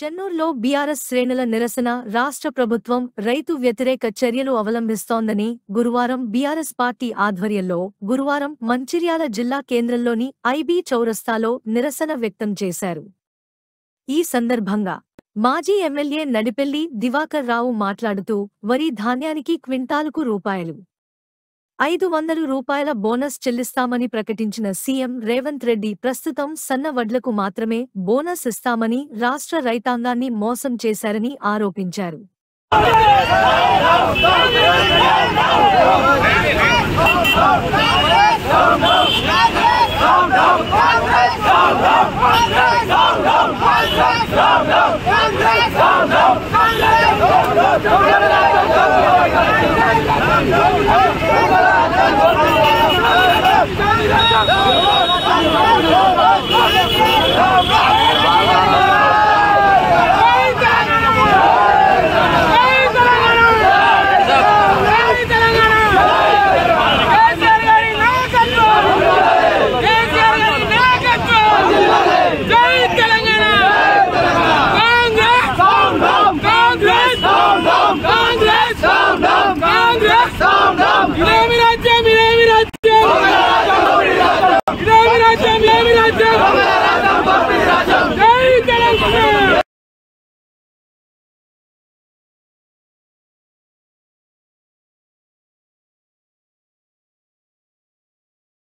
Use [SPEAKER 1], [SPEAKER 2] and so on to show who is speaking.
[SPEAKER 1] చెన్నూరులో BRS శ్రేణుల నిరసన రాష్ట్ర ప్రభుత్వం రైతు వ్యతిరేక చర్యలు అవలంబిస్తోందని గురువారం బీఆర్ఎస్ పార్టీ ఆధ్వర్యంలో మంచిర్యాల జిల్లా కేంద్రంలోని ఐబీ చౌరస్తాలో నిరసన వ్యక్తం చేశారు. ఈ సందర్భంగా మాజీ ఎమ్మెల్యే నడిపెల్లి దివాకర్ రావు మాట్లాడుతూ వరి ధాన్యానికి క్వింటాలుకు రూపాయలు బోనస్ చెల్లిస్తామని ప్రకటించిన సీఎం రేవంత్ రెడ్డి ప్రస్తుతం సన్న వడ్లకు మాత్రమే బోనస్ ఇస్తామని రాష్ట్ర రైతాంగాన్ని మోసం చేశారని ఆరోపించారు.
[SPEAKER 2] Let's go!